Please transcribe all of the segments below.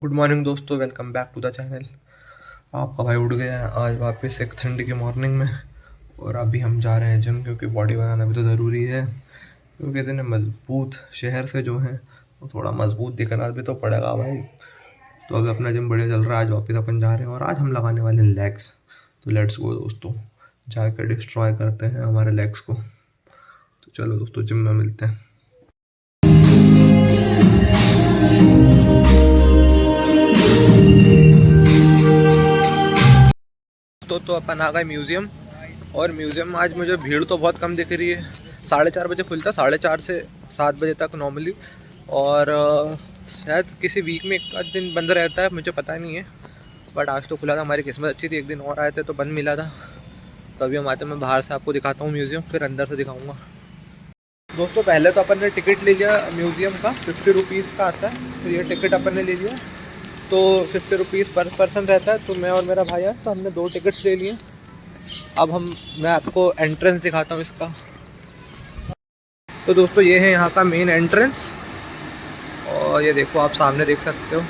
Good morning दोस्तों, welcome back to the channel. आपका भाई उठ गया है आज वापस एक ठंड की मॉर्निंग में। और अभी हम जा रहे हैं जिम, क्योंकि बॉडी बनाना भी तो ज़रूरी है। क्योंकि इतने मजबूत शहर से जो है वो थोड़ा मजबूत दिखना भी तो पड़ेगा भाई। तो अभी अपना जिम बढ़िया चल रहा है। आज वापस अपन जा रहे हैं और आज हम लगाने वाले हैं लेग्स। तो लेट्स गो दोस्तों, जाकर डिस्ट्रॉय करते हैं हमारे लेग्स को। तो चलो दोस्तों, जिम में मिलते हैं। तो अपन आ गए म्यूज़ियम। और म्यूज़ियम में आज मुझे भीड़ तो बहुत कम दिख रही है। 4:30 बजे खुलता, 4:30 से 7 बजे तक नॉर्मली। और शायद किसी वीक में एक आध दिन बंद रहता है, मुझे पता नहीं है। बट आज तो खुला था, हमारी किस्मत अच्छी थी, एक दिन और आए थे तो बंद मिला था। तो अभी हम आते हैं, मैं बाहर से आपको दिखाता हूँ म्यूज़ियम, फिर अंदर से दिखाऊँगा। दोस्तों पहले तो अपन ने टिकट ले लिया म्यूज़ियम का, 50 रुपीज़ का आता है। तो ये टिकट अपन ने ले लिया। तो 50 रुपीज़ पर पर्सन रहता है। तो मैं और मेरा भाई है, तो हमने 2 टिकट्स ले लिए। अब मैं आपको एंट्रेंस दिखाता हूँ इसका। तो दोस्तों ये है यहाँ का मेन एंट्रेंस। और ये देखो, आप सामने देख सकते हो,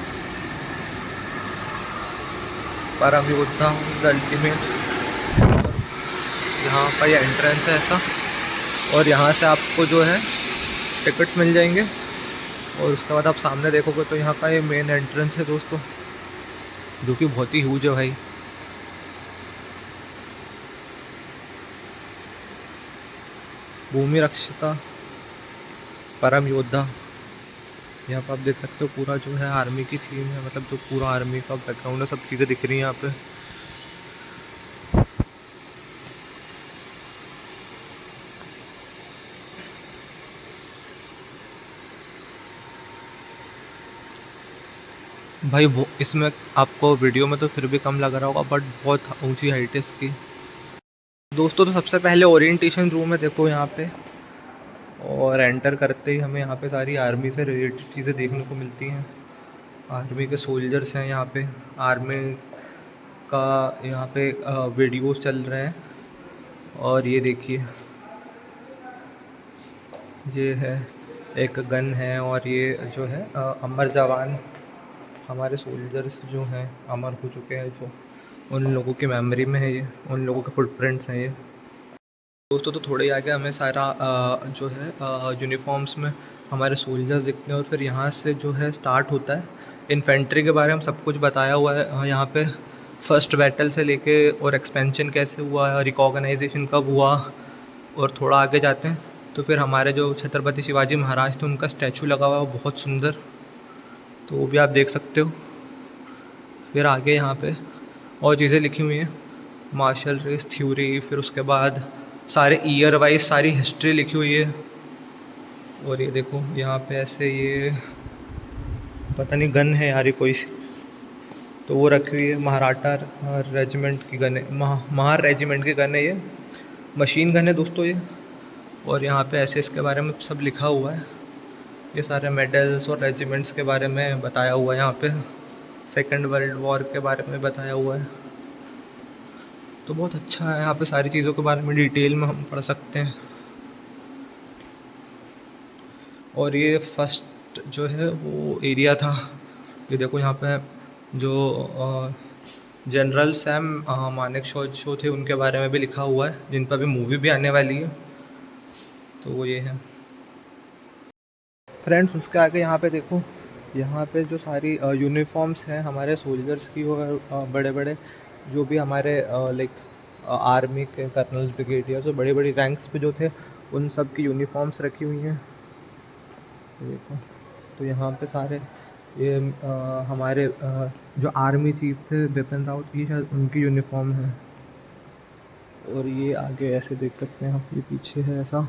परम योद्धा द अल्टीमेट। यहाँ का ये एंट्रेंस है ऐसा। और यहाँ से आपको जो है टिकट्स मिल जाएंगे। और उसके बाद आप सामने देखोगे तो यहाँ का ये मेन एंट्रेंस है दोस्तों, जो कि बहुत ही ह्यूज है भाई। भूमि रक्षिता परम योद्धा। यहाँ पर आप देख सकते हो पूरा जो है आर्मी की थीम है, मतलब जो पूरा आर्मी का बैकग्राउंड है, सब चीज़ें दिख रही हैं यहाँ पे। भाई वो इसमें आपको वीडियो में तो फिर भी कम लग रहा होगा, बट बहुत ऊंची हाइट है इसकी। दोस्तों तो सबसे पहले ओरिएंटेशन रूम है, देखो यहाँ पे। और एंटर करते ही हमें यहाँ पे सारी आर्मी से रिलेटेड चीज़ें देखने को मिलती हैं। आर्मी के सोल्जर्स हैं यहाँ पे। आर्मी का यहाँ पे वीडियोस चल रहे हैं। और ये देखिए, ये है एक गन है। और ये जो है अमर जवान, हमारे सोल्जर्स जो हैं अमर हो चुके हैं, जो उन लोगों की मेमोरी में है ये, उन लोगों के फुटप्रिंट्स हैं ये। दोस्तों तो थोड़े ही आगे हमें सारा जो है यूनिफॉर्म्स में हमारे सोल्जर्स दिखते हैं। और फिर यहाँ से जो है स्टार्ट होता है इन्फेंट्री के बारे में सब कुछ बताया हुआ है यहाँ पे। फर्स्ट बैटल से लेके और एक्सपेंशन कैसे हुआ, रिकॉग्नाइजेशन कब हुआ। और थोड़ा आगे जाते हैं तो फिर हमारे जो छत्रपति शिवाजी महाराज थे उनका स्टैचू लगा हुआ है, वो बहुत सुंदर। तो वो भी आप देख सकते हो। फिर आगे यहाँ पे और चीज़ें लिखी हुई हैं, मार्शल रेस थ्योरी। फिर उसके बाद सारे ईयर वाइज सारी हिस्ट्री लिखी हुई है। और ये देखो यहाँ पे ऐसे, ये पता नहीं गन है यार ये कोई सी, तो वो रखी हुई है। महाराठा रेजिमेंट की गन है, महार रेजिमेंट की गन है ये, मशीन गन है दोस्तों ये। और यहाँ पे ऐसे इसके बारे में सब लिखा हुआ है। ये सारे मेडल्स और रेजिमेंट्स के बारे में बताया हुआ है यहाँ पे। सेकेंड वर्ल्ड वॉर के बारे में बताया हुआ है। तो बहुत अच्छा है, यहाँ पे सारी चीज़ों के बारे में डिटेल में हम पढ़ सकते हैं। और ये फर्स्ट जो है वो एरिया था। ये देखो यहाँ पे जो जनरल सैम मानेकशॉ थे उनके बारे में भी लिखा हुआ है, जिन पर भी मूवी भी आने वाली है। तो वो ये है फ्रेंड्स। उसके आगे यहाँ पे देखो, यहाँ पे जो सारी यूनिफॉर्म्स हैं हमारे सोल्जर्स की, और बड़े बड़े जो भी हमारे लाइक आर्मी के कर्नल्स, ब्रिगेडियर्स और बड़ी बड़ी रैंक्स पे जो थे, उन सब की यूनिफॉर्म्स रखी हुई हैं। देखो, तो यहाँ पे सारे ये हमारे जो आर्मी चीफ थे बिपिन रावत, ये शायद उनकी यूनिफॉर्म है। और ये आगे ऐसे देख सकते हैं आप, ये पीछे है ऐसा।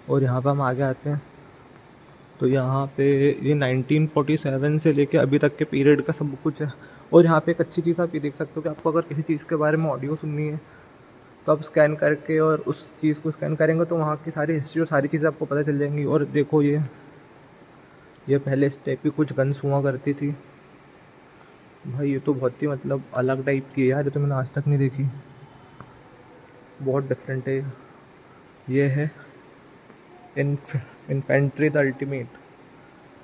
और यहाँ पे हम आगे आते हैं तो यहाँ पे ये 1947 से लेके अभी तक के पीरियड का सब कुछ है। और यहाँ पे एक अच्छी चीज़ आप ये देख सकते हो कि आपको अगर किसी चीज़ के बारे में ऑडियो सुननी है तो आप स्कैन करके और उस चीज़ को स्कैन करेंगे तो वहाँ की सारी हिस्ट्री और सारी चीज़ें आपको पता चल जाएंगी। और देखो ये पहले इस टाइप की कुछ गन्स हुआ करती थी भाई। ये तो बहुत ही मतलब अलग टाइप की है यार, ये तो मैंने आज तक नहीं देखी, बहुत डिफरेंट है। ये है infantry the ultimate,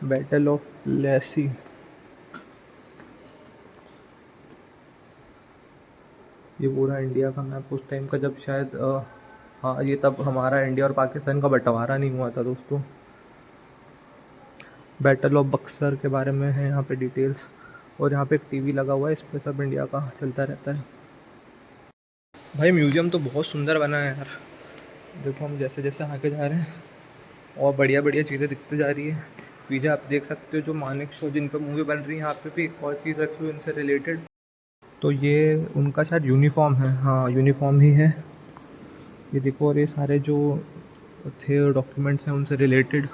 battle of Plassey. ये पूरा इंडिया का मैप उस टाइम का, जब शायद हाँ, ये तब हमारा इंडिया और पाकिस्तान का बंटवारा नहीं हुआ था दोस्तों। बैटल ऑफ बक्सर के बारे में है यहाँ पे डिटेल्स। और यहाँ पे एक टीवी लगा हुआ है, इस पे सब इंडिया का चलता रहता है। भाई म्यूज़ियम तो बहुत सुंदर बना है यार। देखो हम जैसे जैसे आगे जा रहे हैं और बढ़िया बढ़िया चीज़ें दिखती जा रही है। पीछे आप देख सकते हो जो मानेक शो जिन पर मूवी बन रही है, यहाँ पे भी एक और चीज़ रखी हुई है इनसे रिलेटेड। तो ये उनका शायद यूनिफॉर्म है, हाँ यूनिफॉर्म ही है ये देखो। और ये सारे जो थे डॉक्यूमेंट्स हैं उनसे related.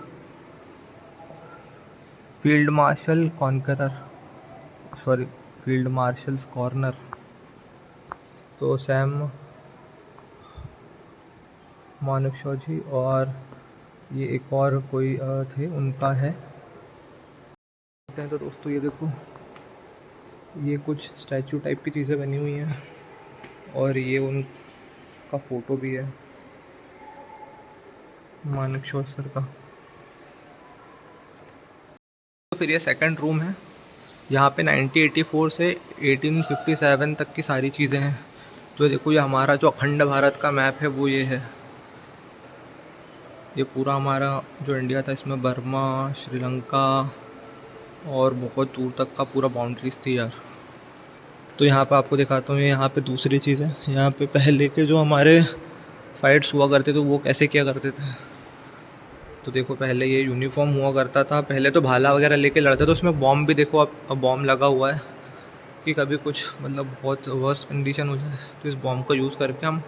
Field marshal conqueror, sorry field marshals corner. तो सैम मानेकशॉ जी और ये एक और कोई थे, उनका है। तो दोस्तों ये देखो, ये कुछ स्टैचू टाइप की चीज़ें बनी हुई हैं और ये उनका फ़ोटो भी है मानेकशॉ सर का। तो फिर ये सेकंड रूम है, यहाँ पे 1984 से 1857 तक की सारी चीज़ें हैं। जो देखो ये हमारा जो अखंड भारत का मैप है वो ये है। ये पूरा हमारा जो इंडिया था, इसमें बर्मा, श्रीलंका और बहुत दूर तक का पूरा बाउंड्रीज थी यार। तो यहाँ पे आपको दिखाता हूँ, यहाँ पे दूसरी चीज़ है। यहाँ पे पहले के जो हमारे फाइट्स हुआ करते थे वो कैसे किया करते थे। तो देखो पहले ये यूनिफॉर्म हुआ करता था, पहले तो भाला वगैरह लेके लड़ते थे। उसमें बॉम्ब भी देखो, अब बॉम्ब लगा हुआ है कि कभी कुछ मतलब बहुत वर्स्ट कंडीशन हो जाए तो इस बॉम्ब का यूज़ करके हम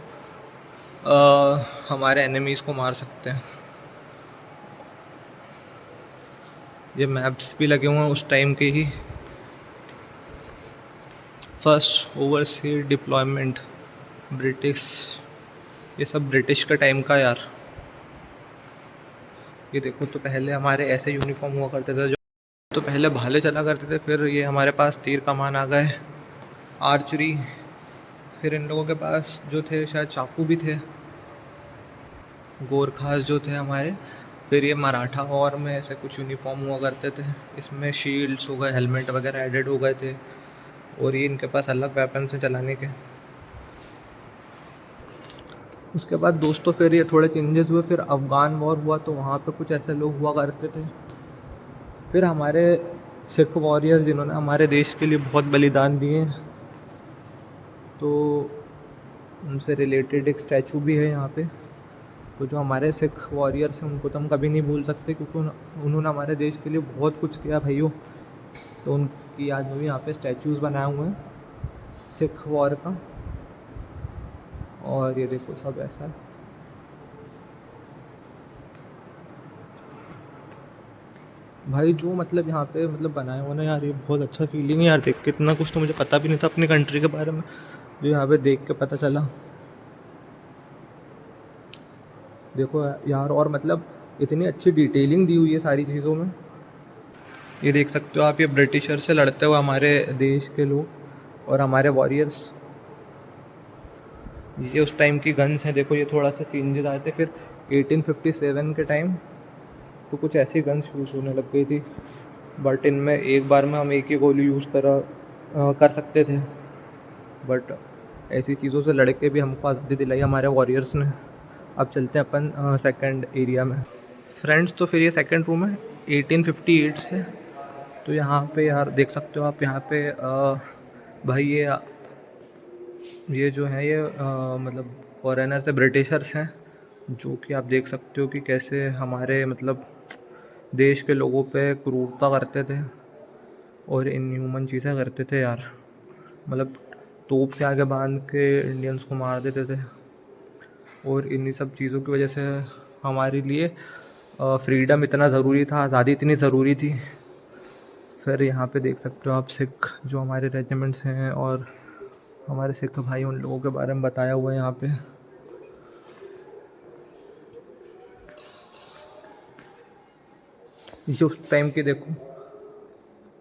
हमारे एनिमीज़ को मार सकते हैं। ये मैप्स भी लगे हुए हैं उस टाइम के ही। फर्स्ट ओवरसीज डिप्लॉयमेंट ब्रिटिश, ये सब ब्रिटिश का टाइम का यार। ये देखो, तो पहले हमारे ऐसे यूनिफॉर्म हुआ करते थे, जो तो पहले भाले चला करते थे, फिर ये हमारे पास तीर कमान आ गए, आर्चरी। फिर इन लोगों के पास जो थे शायद चाकू भी थे, गोरखास जो थे हमारे। फिर ये मराठा वॉर में ऐसे कुछ यूनिफॉर्म हुआ करते थे, इसमें शील्ड्स हो गए, हेलमेट वगैरह एडेड हो गए थे। और ये इनके पास अलग वेपन्स हैं चलाने के। उसके बाद दोस्तों फिर ये थोड़े चेंजेस हुए, फिर अफ़गान वॉर हुआ तो वहाँ पे कुछ ऐसे लोग हुआ करते थे। फिर हमारे सिख वॉरियर्स जिन्होंने हमारे देश के लिए बहुत बलिदान दिए, तो उनसे रिलेटेड एक स्टैचू भी है यहाँ पे। तो जो हमारे सिख वॉरियर्स हैं उनको तो हम कभी नहीं भूल सकते, क्योंकि उन्होंने हमारे देश के लिए बहुत कुछ किया भाइयों। तो उनकी याद में भी यहाँ पे स्टैचूज़ बनाए हुए हैं सिख वॉर का। और ये देखो सब ऐसा है। भाई जो मतलब यहाँ पे मतलब बनाया हुआ ना यार, ये बहुत अच्छा फीलिंग है यार देख के। इतना कुछ तो मुझे पता भी नहीं था अपनी कंट्री के बारे में, जो यहाँ पे देख के पता चला। देखो यार, और मतलब इतनी अच्छी डिटेलिंग दी हुई है सारी चीज़ों में। ये देख सकते हो आप, ये ब्रिटिशर से लड़ते हुए हमारे देश के लोग और हमारे वॉरियर्स। ये उस टाइम की गन्स हैं, देखो ये थोड़ा सा चेंजेस आए थे फिर 1857 के टाइम। तो कुछ ऐसी गन्स यूज़ होने लग गई थी, बट इनमें एक बार में हम एक ही गोली यूज़ कर सकते थे। बट ऐसी चीज़ों से लड़के भी हमको आज़ादी दिलाई हमारे वॉरियर्स ने। अब चलते हैं अपन सेकंड एरिया में फ्रेंड्स। तो फिर ये सेकंड रूम है 1858 से। तो यहाँ पे यार देख सकते हो आप, यहाँ पे भाई ये जो है ये मतलब फॉरेनर से ब्रिटिशर्स हैं, जो कि आप देख सकते हो कि कैसे हमारे मतलब देश के लोगों पे क्रूरता करते थे और इनह्यूमन चीज़ें करते थे यार। मतलब तोप के आगे बांध के इंडियंस को मार देते थे। और इन्हीं सब चीज़ों की वजह से हमारे लिए फ्रीडम इतना ज़रूरी था, आज़ादी इतनी ज़रूरी थी। फिर यहाँ पे देख सकते हो आप सिख जो हमारे रेजिमेंट्स हैं और हमारे सिख भाई, उन लोगों के बारे में बताया हुआ है यहाँ पे। ये उस टाइम के देखो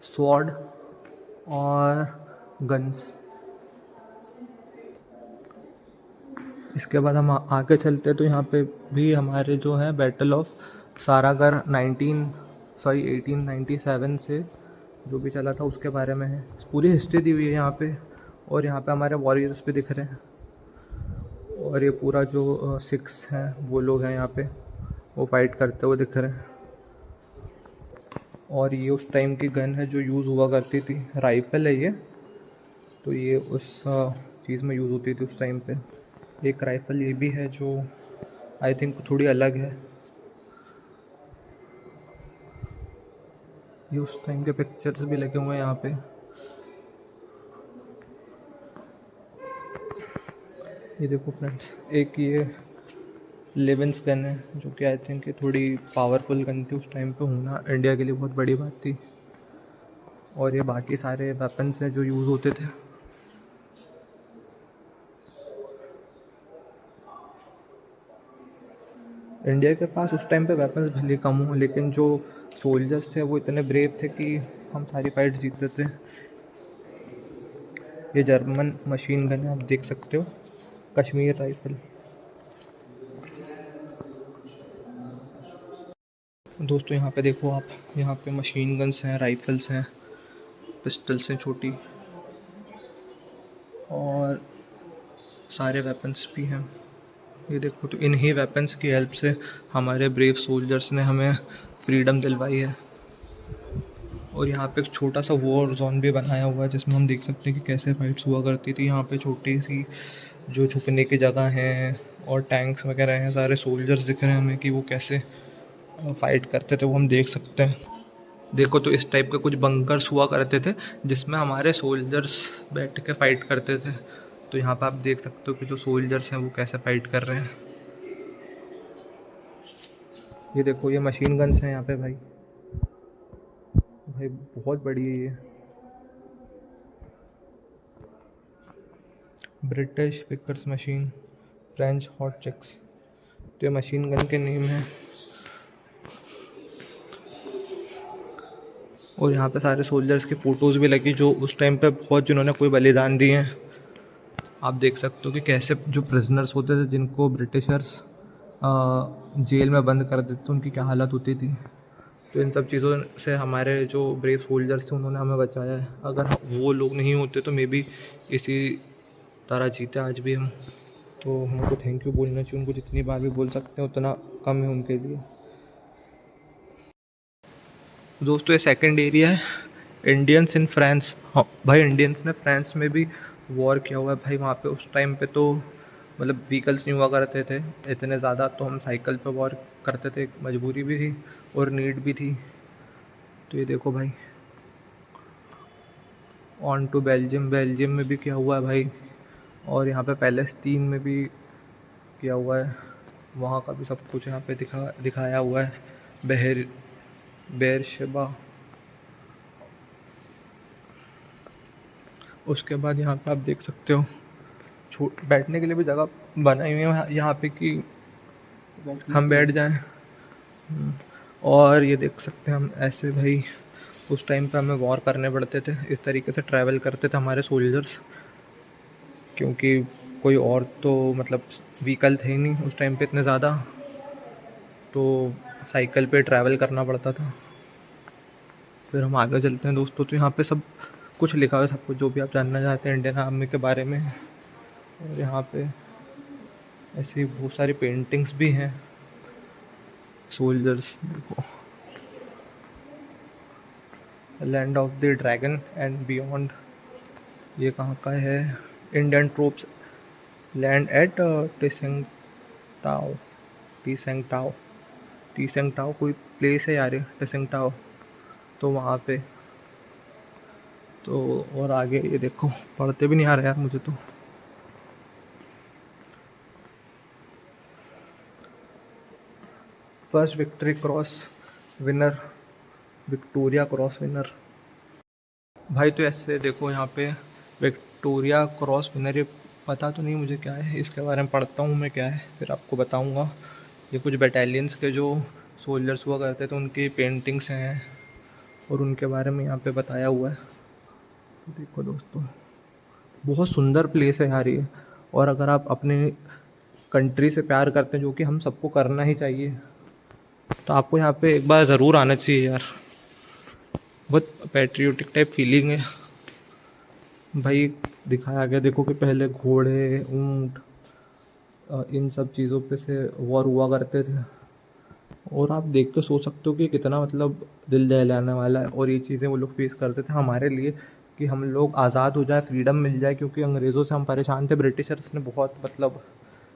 स्वॉर्ड और गन्स। इसके बाद हम आगे चलते तो यहाँ पे भी हमारे जो है बैटल ऑफ सारागर 1897 से जो भी चला था उसके बारे में है। पूरी हिस्ट्री दी हुई है यहाँ पे। और यहाँ पे हमारे वॉरियर्स भी दिख रहे हैं। और ये पूरा जो सिक्स हैं वो लोग हैं यहाँ पे, वो फाइट करते हुए दिख रहे हैं। और ये उस टाइम की गन है जो यूज़ हुआ करती थी, राइफ़ल है ये। तो ये उस चीज़ में यूज़ होती थी उस टाइम पे। एक राइफ़ल ये भी है जो आई थिंक थोड़ी अलग है। ये उस टाइम के पिक्चर्स भी लगे हुए हैं यहाँ पे। ये देखो फ्रेंड्स, एक ये लेवेंस गन है जो कि आई थिंक ये थोड़ी पावरफुल गन थी उस टाइम पे, होना इंडिया के लिए बहुत बड़ी बात थी। और ये बाकी सारे वेपन्स हैं जो यूज़ होते थे। इंडिया के पास उस टाइम पे वेपन्स भले कम हो, लेकिन जो सोल्जर्स थे वो इतने ब्रेव थे कि हम सारी फाइट जीतते थे। ये जर्मन मशीन गन है, आप देख सकते हो, कश्मीर राइफल। दोस्तों यहाँ पे देखो आप, यहाँ पे मशीन गन्स हैं, राइफल्स हैं, पिस्टल्स हैं छोटी, और सारे वेपन्स भी हैं। ये देखो, तो इन्हीं वेपन्स की हेल्प से हमारे ब्रेव सोल्जर्स ने हमें फ्रीडम दिलवाई है। और यहाँ पे एक छोटा सा वॉर जोन भी बनाया हुआ है जिसमें हम देख सकते हैं कि कैसे फाइट्स हुआ करती थी। यहाँ पे छोटी सी जो छुपने की जगह है और टैंक्स वगैरह हैं, सारे सोल्जर्स दिख रहे हैं हमें कि वो कैसे फाइट करते थे, वो हम देख सकते हैं। देखो, तो इस टाइप के कुछ बंकर्स हुआ करते थे जिसमें हमारे सोल्जर्स बैठ के फाइट करते थे। तो यहाँ पे आप देख सकते हो कि जो सोल्जर्स हैं वो कैसे फाइट कर रहे हैं। ये देखो, ये मशीन गन्स हैं यहाँ पे भाई। भाई बहुत बड़ी है ये। British pickers machine, French hot chicks, तो ये मशीन गन के नेम है। और यहाँ पे सारे सोल्जर्स की फ़ोटोज़ भी लगी जो उस टाइम पे बहुत, जिन्होंने कोई बलिदान दिए हैं। आप देख सकते हो कि कैसे जो प्रिजनर्स होते थे जिनको ब्रिटिशर्स जेल में बंद कर देते थे, उनकी क्या हालत होती थी। तो इन सब चीज़ों से हमारे जो ब्रेव सोल्जर्स थे उन्होंने हमें बचाया है। अगर वो लोग नहीं होते तो मे बी इसी तरह जीते आज भी हम। तो हमको थैंक यू बोलना चाहिए उनको, जितनी बार भी बोल सकते हैं उतना कम है उनके लिए। दोस्तों ये सेकंड एरिया है, इंडियंस इन फ्रांस। हाँ भाई, इंडियंस ने फ्रांस में भी वॉर किया हुआ है भाई। वहाँ पे उस टाइम पे तो मतलब व्हीकल्स नहीं हुआ करते थे इतने ज़्यादा, तो हम साइकिल पे वॉर करते थे, मजबूरी भी थी और नीड भी थी। तो ये देखो भाई, ऑन टू बेल्जियम, बेल्जियम में भी किया हुआ है भाई। और यहाँ पे पैलेस्तीन में भी किया हुआ है, वहाँ का भी सब कुछ यहाँ पे दिखाया हुआ है। बेरशेबा। उसके बाद यहाँ पे आप देख सकते हो बैठने के लिए भी जगह बनाई हुई है यहाँ पे कि हम बैठ जाएं। और ये देख सकते हैं हम ऐसे भाई, उस टाइम पे हमें वॉर करने पड़ते थे, इस तरीके से ट्रैवल करते थे हमारे सोल्जर्स, क्योंकि कोई और तो मतलब व्हीकल थे ही नहीं उस टाइम पे इतने ज़्यादा, तो साइकिल पे ट्रैवल करना पड़ता था। फिर हम आगे चलते हैं दोस्तों, तो यहाँ पे सब कुछ लिखा हुआ है, सब कुछ जो भी आप जानना चाहते हैं इंडियन आर्मी के बारे में। और यहाँ पे ऐसी बहुत सारी पेंटिंग्स भी हैं सोल्जर्स। देखो, land of the dragon and beyond, ये कहाँ का है? Indian troops land at Tsingtao. Tsingtao Tsingtao कोई प्लेस है यार, टिसेंगटाओ, तो वहाँ पे। तो और आगे ये देखो, पढ़ते भी नहीं आ रहा यार मुझे तो। First victory cross winner, Victoria cross winner भाई। तो ऐसे देखो यहाँ पे विक्टोरिया क्रॉस विनर, ये पता तो नहीं मुझे क्या है, इसके बारे में पढ़ता हूँ मैं क्या है फिर आपको बताऊँगा। ये कुछ बटालियंस के जो सोल्जर्स हुआ करते थे उनकी पेंटिंग्स हैं और उनके बारे में यहाँ पे बताया हुआ है। देखो दोस्तों, बहुत सुंदर प्लेस है यार ये। और अगर आप अपने कंट्री से प्यार करते हैं, जो कि हम सबको करना ही चाहिए, तो आपको यहाँ पे एक बार ज़रूर आना चाहिए यार। बहुत पैट्रियोटिक टाइप फीलिंग है, भाई दिखाया गया, देखो कि पहले घोड़े, ऊँट, इन सब चीज़ों पे से वॉर हुआ करते थे। और आप देख के सोच सकते हो कि कितना मतलब दिल दहलाने वाला है। और ये चीज़ें वो लोग फेस करते थे हमारे लिए, कि हम लोग आज़ाद हो जाए, फ्रीडम मिल जाए, क्योंकि अंग्रेज़ों से हम परेशान थे। ब्रिटिशर्स ने बहुत मतलब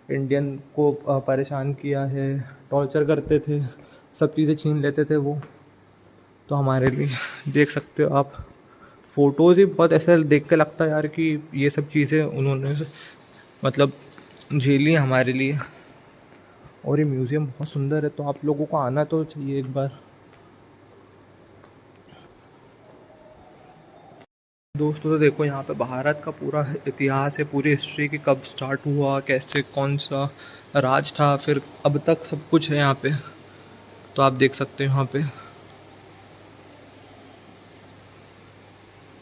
इंडियन को परेशान किया है, टॉर्चर करते थे, सब चीज़ें छीन लेते थे वो। तो हमारे लिए देख सकते हो आप, फ़ोटोज़ ही बहुत ऐसा देख के लगता है यार कि ये सब चीज़ें उन्होंने मतलब झेली हैं हमारे लिए। और ये म्यूज़ियम बहुत सुंदर है, तो आप लोगों को आना तो चाहिए एक बार। दोस्तों तो देखो, यहाँ पे भारत का पूरा इतिहास है, पूरी हिस्ट्री की कब स्टार्ट हुआ, कैसे कौन सा राज था, फिर अब तक सब कुछ है यहाँ पे। तो आप देख सकते हो यहाँ पे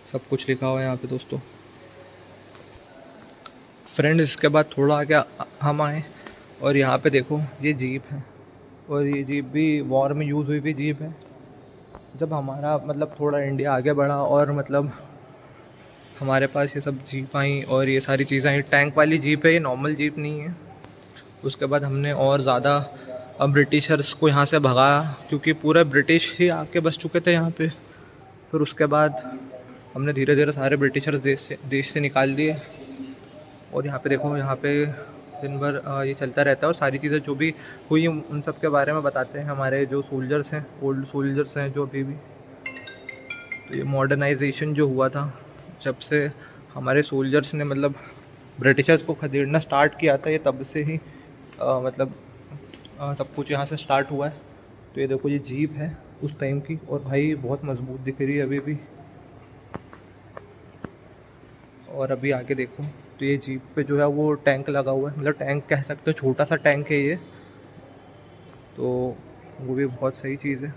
सब कुछ लिखा हुआ है यहाँ पे दोस्तों। फ्रेंड्स, इसके बाद थोड़ा आगे हम आए, और यहाँ पे देखो ये जीप है। और ये जीप भी वॉर में यूज़ हुई हुई जीप है। जब हमारा मतलब थोड़ा इंडिया आगे बढ़ा और मतलब हमारे पास ये सब जीप आई और ये सारी चीज़ें आई, टैंक वाली जीप है, ये नॉर्मल जीप नहीं है। उसके बाद हमने और ज़्यादा ब्रिटिशर्स को यहाँ से भगाया, क्योंकि पूरे ब्रिटिश ही आके बस चुके थे यहाँ पे। फिर उसके बाद हमने धीरे धीरे सारे ब्रिटिशर्स देश से निकाल दिए। और यहाँ पे देखो, यहाँ पे दिन भर ये चलता रहता है, और सारी चीज़ें जो भी हुई उन सब के बारे में बताते हैं हमारे जो सोल्जर्स हैं, ओल्ड सोल्जर्स हैं जो अभी भी। तो ये मॉडर्नाइजेशन जो हुआ था, जब से हमारे सोल्जर्स ने मतलब ब्रिटिशर्स को खदेड़ना स्टार्ट किया था, ये तब से ही मतलब सब कुछ यहाँ से स्टार्ट हुआ है। तो ये देखो, ये जीप है उस टाइम की, और भाई बहुत मजबूत दिख रही है अभी भी। और अभी आगे देखो, तो ये जीप पे जो है वो टैंक लगा हुआ है, मतलब टैंक कह सकते हो, छोटा सा टैंक है ये। तो वो भी बहुत सही चीज़ है।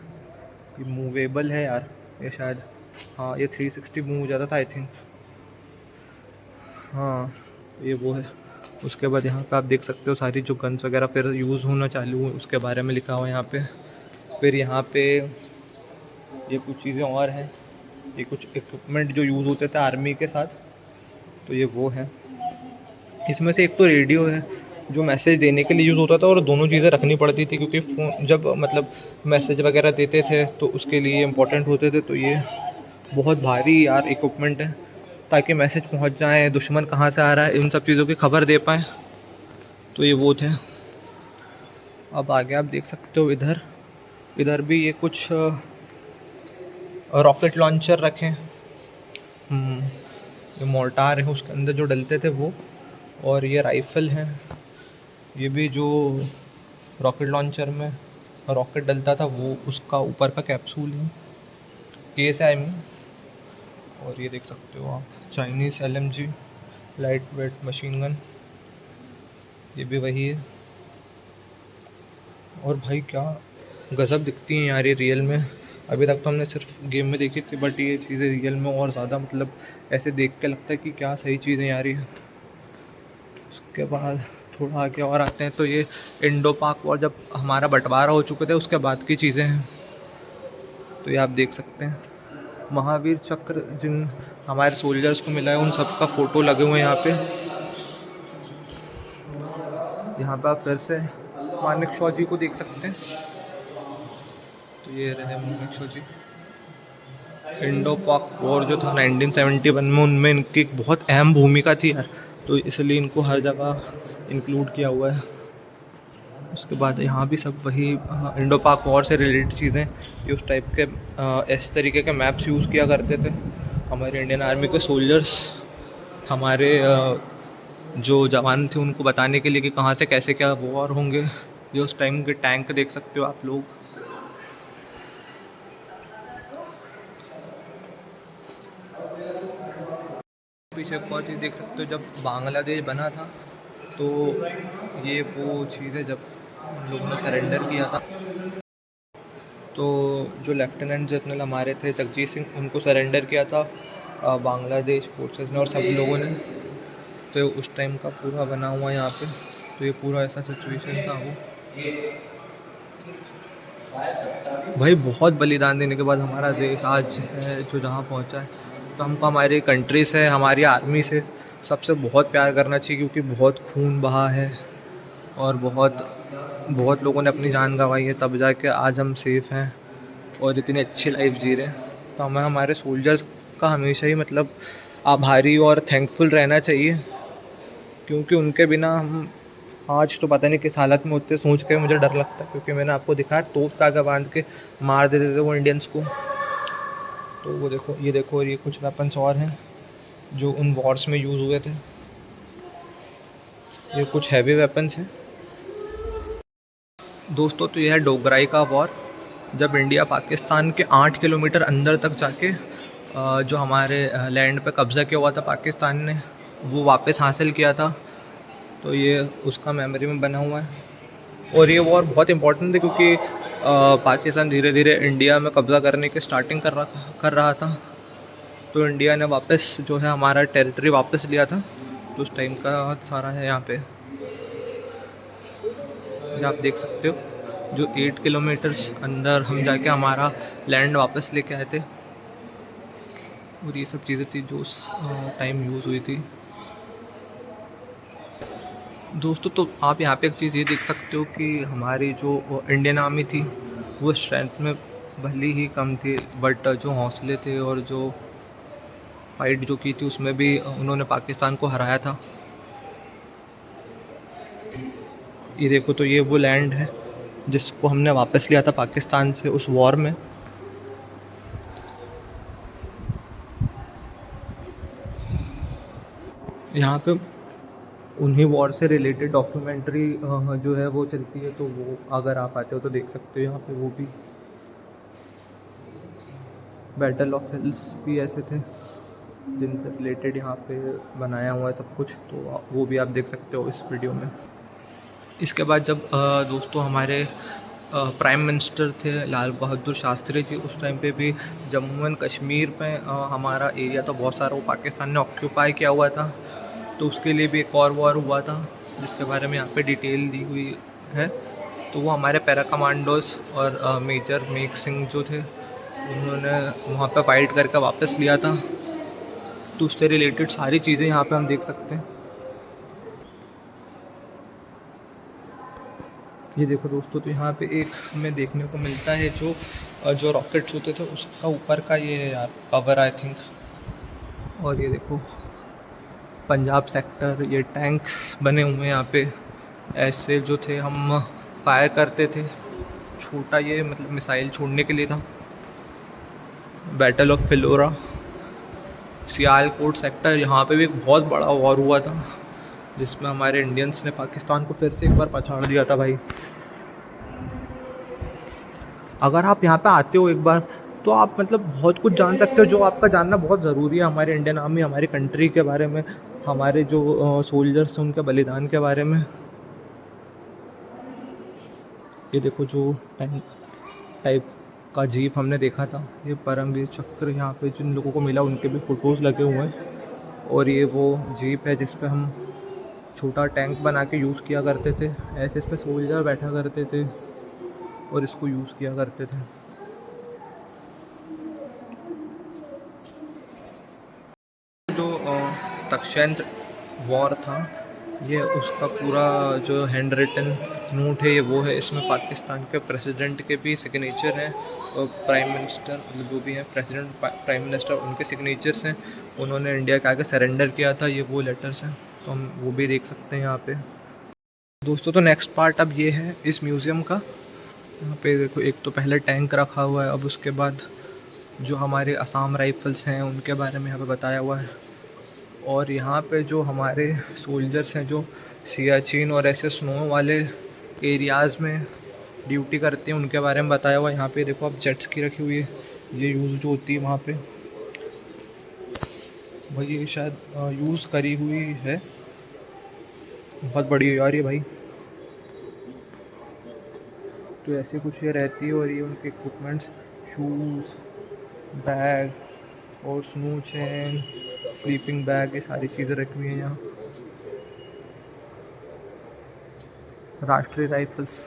ये मूवेबल है यार, ये शायद, हाँ ये 360 मूव हो जाता था आई थिंक। हाँ, तो ये वो है। उसके बाद यहाँ पे आप देख सकते हो सारी जो गन्स वगैरह फिर यूज़ होना चालू हुए, उसके बारे में लिखा हुआ है यहाँ पे। फिर यहाँ पे ये कुछ चीज़ें और हैं, ये कुछ इक्विपमेंट जो यूज़ होते थे आर्मी के साथ, तो ये वो है। इसमें से एक तो रेडियो है जो मैसेज देने के लिए यूज़ होता था, और दोनों चीज़ें रखनी पड़ती थी, क्योंकि फ़ोन जब मतलब मैसेज वगैरह देते थे तो उसके लिए इम्पोर्टेंट होते थे। तो ये बहुत भारी यार इक्विपमेंट है, ताकि मैसेज पहुंच जाए, दुश्मन कहाँ से आ रहा है, इन सब चीज़ों की खबर दे पाएँ। तो ये वो थे। अब आगे आप देख सकते हो, इधर इधर भी ये कुछ रॉकेट लॉन्चर रखे हैं। ये मोर्टार है उसके अंदर जो डलते थे वो, और ये राइफ़ल है। ये भी जो रॉकेट लॉन्चर में रॉकेट डलता था वो, उसका ऊपर का कैप्सूल है, केस है आई मीन। और ये देख सकते हो आप, Chinese LMG light weight machine gun, ये भी वही है। और भाई क्या गज़ब दिखती हैं यार ये रियल में। अभी तक तो हमने सिर्फ गेम में देखी थी, बट ये चीज़ें रियल में और ज़्यादा मतलब ऐसे देख के लगता है कि क्या सही चीज़ें यार ये। उसके बाद थोड़ा आगे और आते हैं, तो ये इंडो पाक वॉर जब हमारा बंटवारा हो चुके थे उसके बाद की चीज़ें हैं। तो ये आप देख सकते हैं, महावीर चक्र जिन हमारे सोल्जर्स को मिला है उन सब का फ़ोटो लगे हुए हैं यहाँ पे। यहाँ पे आप फिर से मानेकशॉ जी को देख सकते हैं। तो ये रहे मानेकशॉ जी। इंडो पाक वॉर जो था 1971 में, उनमें इनकी एक बहुत अहम भूमिका थी यार, तो इसलिए इनको हर जगह इंक्लूड किया हुआ है। उसके बाद यहाँ भी सब वही इंडो पाक वॉर से रिलेटेड चीज़ें, ये उस टाइप के इस तरीके के मैप्स यूज़ किया करते थे हमारे इंडियन आर्मी के सोल्जर्स, हमारे जो जवान थे उनको बताने के लिए कि कहाँ से कैसे क्या वॉर होंगे। ये उस टाइम के टैंक देख सकते हो आप लोग। पीछे एक और चीज़ देख सकते हो, जब बांग्लादेश बना था तो ये वो चीज़ है जब हम लोगों ने सरेंडर किया था। तो जो लेफ्टिनेंट जनरल हमारे थे जगजीत सिंह, उनको सरेंडर किया था बांग्लादेश फोर्सेस ने और सब लोगों ने। तो उस टाइम का पूरा बना हुआ यहाँ पे। तो ये पूरा ऐसा सिचुएशन था वो। भाई बहुत बलिदान देने के बाद हमारा देश आज है जो जहाँ पहुँचा है। तो हमको हमारी कंट्री से, हमारी आर्मी से सबसे बहुत प्यार करना चाहिए, क्योंकि बहुत खून बहा है और बहुत बहुत लोगों ने अपनी जान गंवाई है, तब जाके आज हम सेफ़ हैं और इतनी अच्छी लाइफ जी रहे हैं। तो हमें हमारे सोल्जर्स का हमेशा ही मतलब आभारी और थैंकफुल रहना चाहिए, क्योंकि उनके बिना हम आज तो पता नहीं किस हालत में होते। सोच के मुझे डर लगता है, क्योंकि मैंने आपको दिखाया तोप के आगे बांध के मार देते थे वो इंडियंस को। तो वो देखो, ये देखो, और ये कुछ वेपन्स और हैं जो उन वॉर्स में यूज़ हुए थे। ये कुछ हैवी वेपन्स हैं दोस्तों। तो ये है डोगराई का वॉर, जब इंडिया पाकिस्तान के 8 किलोमीटर अंदर तक जाके जो हमारे लैंड पे कब्ज़ा किया हुआ था पाकिस्तान ने, वो वापस हासिल किया था। तो ये उसका मेमोरी में बना हुआ है। और ये वॉर बहुत इम्पोर्टेंट थी, क्योंकि पाकिस्तान धीरे धीरे इंडिया में कब्ज़ा करने की स्टार्टिंग कर रहा था। तो इंडिया ने वापस जो है हमारा टेरिटरी वापस लिया था। तो उस टाइम का सारा है यहाँ पे, ये आप देख सकते हो, जो 8 किलोमीटर्स अंदर हम जाके हमारा लैंड वापस लेके आए थे। और ये सब चीज़ें थी जो उस टाइम यूज़ हुई थी दोस्तों। तो आप यहाँ पे एक चीज़ ये देख सकते हो कि हमारी जो इंडियन आर्मी थी वो स्ट्रेंथ में भले ही कम थी, बट जो हौसले थे और जो फाइट जो की थी उसमें भी उन्होंने पाकिस्तान को हराया था। ये देखो, तो ये वो लैंड है जिसको हमने वापस लिया था पाकिस्तान से उस वॉर में। यहाँ पे उन्हीं वॉर से रिलेटेड डॉक्यूमेंट्री जो है वो चलती है, तो वो अगर आप आते हो तो देख सकते हो। यहाँ पे वो भी बैटल ऑफ हिल्स भी ऐसे थे जिनसे रिलेटेड यहाँ पे बनाया हुआ है सब कुछ, तो वो भी आप देख सकते हो इस वीडियो में। इसके बाद जब दोस्तों हमारे प्राइम मिनिस्टर थे लाल बहादुर शास्त्री जी, उस टाइम पे भी जम्मू एंड कश्मीर में हमारा एरिया तो बहुत सारा वो पाकिस्तान ने ऑक्यूपाई किया हुआ था। तो उसके लिए भी एक और वॉर हुआ था जिसके बारे में यहाँ पे डिटेल दी हुई है। तो वो हमारे पैरा कमांडोज और मेजर मेघ सिंह जो थे, उन्होंने वहाँ पे फाइट करके वापस लिया था। तो उससे रिलेटेड सारी चीज़ें यहाँ पे हम देख सकते हैं। ये देखो दोस्तों, तो यहाँ पे एक हमें देखने को मिलता है जो जो रॉकेट्स होते थे उसका ऊपर का ये है यार कवर आई थिंक। और ये देखो पंजाब सेक्टर, ये टैंक बने हुए हैं यहाँ पे, ऐसे जो थे हम फायर करते थे। छोटा ये मतलब मिसाइल छोड़ने के लिए था। बैटल ऑफ फिलोरा, सियालकोट सेक्टर, यहाँ पे भी एक बहुत बड़ा वॉर हुआ था जिसमें हमारे इंडियंस ने पाकिस्तान को फिर से एक बार पछाड़ दिया था भाई। अगर आप यहाँ पे आते हो एक बार, तो आप मतलब बहुत कुछ जान सकते हो जो आपका जानना बहुत ज़रूरी है हमारे इंडियन आर्मी, हमारी कंट्री के बारे में, हमारे जो सोल्जर्स हैं उनके बलिदान के बारे में। ये देखो, जो टैंक टाइप का जीप हमने देखा था, ये परमवीर चक्र यहाँ पे जिन लोगों को मिला उनके भी फ़ोटोज़ लगे हुए हैं। और ये वो जीप है जिस पे हम छोटा टैंक बना के यूज़ किया करते थे, ऐसे इस पे सोल्जर बैठा करते थे और इसको यूज़ किया करते थे। जो तक्षशिला वॉर था, ये उसका पूरा जो हैंड रिटन नोट है ये वो है। इसमें पाकिस्तान के प्रेसिडेंट के भी सिग्नेचर हैं और प्राइम मिनिस्टर, मतलब जो भी हैं प्रेसिडेंट प्राइम मिनिस्टर, उनके सिग्नेचर्स हैं। उन्होंने इंडिया के आगे सरेंडर किया था, ये वो लेटर्स हैं, तो हम वो भी देख सकते हैं यहाँ पे दोस्तों। तो नेक्स्ट पार्ट अब ये है इस म्यूज़ियम का। यहाँ पे देखो, एक तो पहले टैंक रखा हुआ है, अब उसके बाद जो हमारे असम राइफल्स हैं उनके बारे में यहाँ पे बताया हुआ है। और यहाँ पे जो हमारे सोल्जर्स हैं जो सियाचिन और ऐसे स्नो वाले एरियाज़ में ड्यूटी करते हैं उनके बारे में बताया हुआ है। यहाँ पे देखो आप जेट्स की रखी हुई है, ये यूज़ जो होती है वहाँ पे, भाई ये शायद यूज़ करी हुई है। बहुत बड़ी है यार ये भाई। तो ऐसे कुछ ये रहती है और ये उनके इक्विपमेंट्स, शूज़, बैग और स्नो चैन, स्लीपिंग बैग, ये सारी चीज़ें रखी हुई हैं यहाँ। राष्ट्रीय राइफल्स,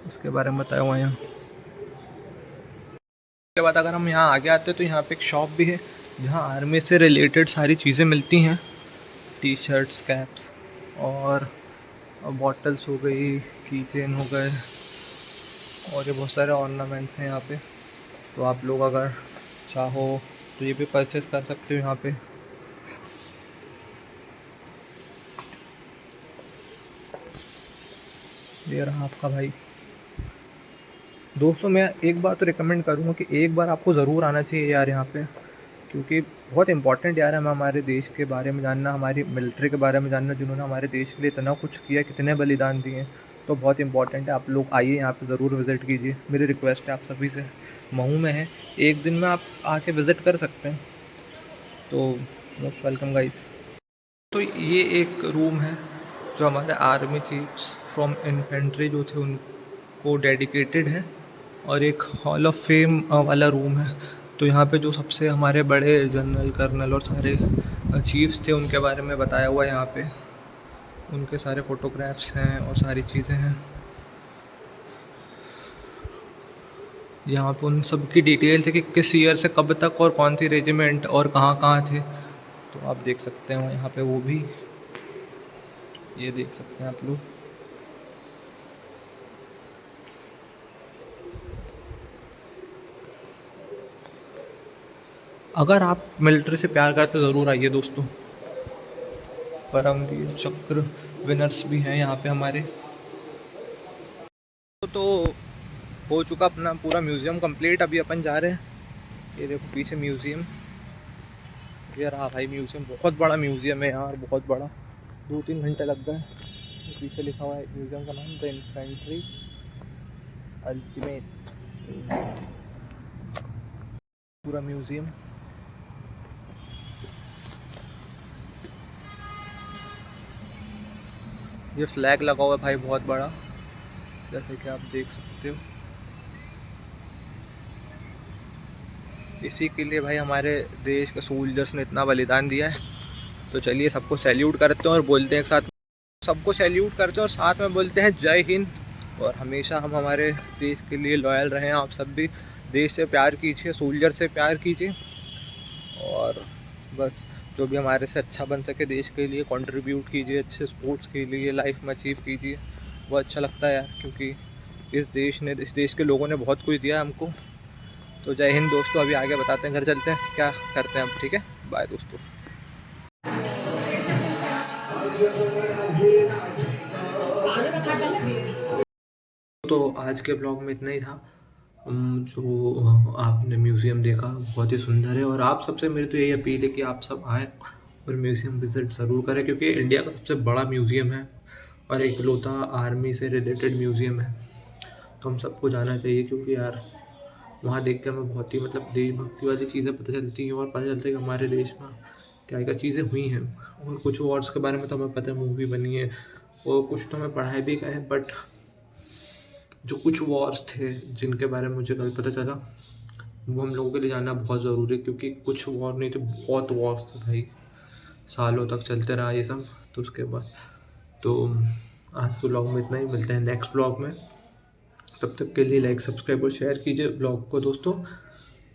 उसके बारे में बताया हुआ है यहाँ। उसके बाद अगर हम यहाँ आगे आते हैं तो यहाँ पे एक शॉप भी है जहाँ आर्मी से रिलेटेड सारी चीज़ें मिलती हैं, टी शर्ट्स, कैप्स और बॉटल्स हो गई, की चेन हो गए, और ये बहुत सारे ऑर्नामेंट्स हैं यहाँ पे। तो आप लोग अगर चाहो तो ये भी परचेज़ कर सकते हो यहाँ पे। ये रहा आपका भाई। दोस्तों मैं एक बात तो रिकमेंड करूँगा कि एक बार आपको ज़रूर आना चाहिए यार यहाँ पे, क्योंकि बहुत इम्पोर्टेंट यार है हमें हमारे देश के बारे में जानना, हमारी मिलिट्री के बारे में जानना, जिन्होंने हमारे देश के लिए इतना कुछ किया, कितने बलिदान दिए। तो बहुत इम्पोर्टेंट है, आप लोग आइए यहाँ पे ज़रूर विज़िट कीजिए। मेरी रिक्वेस्ट है आप सभी से। महू में है, एक दिन में आप आके विज़िट कर सकते हैं। तो मोस्ट वेलकम गाइस। तो ये एक रूम है जो हमारे आर्मी चीफ्स फ्रॉम इन्फेंट्री जो थे उनको डेडिकेटेड है, और एक हॉल ऑफ फेम वाला रूम है। तो यहाँ पे जो सबसे हमारे बड़े जनरल, कर्नल और सारे चीफ्स थे उनके बारे में बताया हुआ है यहाँ पे। उनके सारे फ़ोटोग्राफ्स हैं और सारी चीज़ें हैं यहाँ पे। उन सब की डिटेल्स है कि किस ईयर से कब तक और कौन सी रेजिमेंट और कहाँ कहाँ थे। तो आप देख सकते हैं यहाँ पे वो भी, ये देख सकते हैं आप लोग। अगर आप मिलिट्री से प्यार करते हो ज़रूर आइए दोस्तों। परमवीर चक्र विनर्स भी हैं यहाँ पे हमारे। तो हो चुका अपना पूरा म्यूज़ियम कंप्लीट। अभी अपन जा रहे हैं, ये देखो पीछे म्यूज़ियम, ये रहा भाई म्यूज़ियम। बहुत बड़ा म्यूज़ियम है यार, बहुत बड़ा, 2-3 घंटे लग गए। पीछे लिखा हुआ है म्यूज़ियम का नाम, द इन्फेंट्री अल्टीमेट पूरा म्यूज़ियम। ये फ्लैग लगा हुआ है भाई बहुत बड़ा, जैसे कि आप देख सकते हो। इसी के लिए भाई हमारे देश के सोल्जर्स ने इतना बलिदान दिया है। तो चलिए सबको सैल्यूट करते हैं और बोलते हैं एक साथ, सबको सैल्यूट करते हैं और साथ में बोलते हैं जय हिंद। और हमेशा हम हमारे देश के लिए लॉयल रहें। आप सब भी देश से प्यार कीजिए, सोल्जर से प्यार कीजिए, और बस जो भी हमारे से अच्छा बन सके देश के लिए कंट्रीब्यूट कीजिए। अच्छे स्पोर्ट्स के लिए लाइफ में अचीव कीजिए, वो अच्छा लगता है यार, क्योंकि इस देश के लोगों ने बहुत कुछ दिया हमको। तो जय हिंद दोस्तों। अभी आगे बताते हैं, घर चलते हैं क्या करते हैं अब, ठीक है, बाय दोस्तों। तो आज के ब्लॉग में इतना ही था। जो आपने म्यूज़ियम देखा बहुत ही सुंदर है, और आप सबसे मेरी तो यही अपील है कि आप सब आएँ और म्यूज़ियम विज़िट ज़रूर करें, क्योंकि इंडिया का सबसे बड़ा म्यूज़ियम है और इकलौता आर्मी से रिलेटेड म्यूज़ियम है। तो हम सबको जाना चाहिए, क्योंकि यार वहाँ देख के हमें बहुत ही मतलब देशभक्ति वाली चीज़ें पता चलती हैं, और पता चलता है कि हमारे देश में क्या क्या चीज़ें हुई हैं। और कुछ वॉर्स के बारे में तो हमें पता है, मूवी बनी है, और कुछ तो हमें पढ़ाई भी गए हैं, बट जो कुछ वॉर्स थे जिनके बारे में मुझे कल पता चला, वो हम लोगों के लिए जानना बहुत ज़रूरी है। क्योंकि कुछ वॉर नहीं थे, बहुत वॉर्स थे भाई, सालों तक चलते रहा ये सब। तो उसके बाद तो आज के ब्लॉग में इतना ही, मिलते हैं नेक्स्ट ब्लॉग में। तब तक के लिए लाइक, सब्सक्राइब और शेयर कीजिए ब्लॉग को दोस्तों,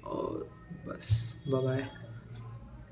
और बस बाय बाय।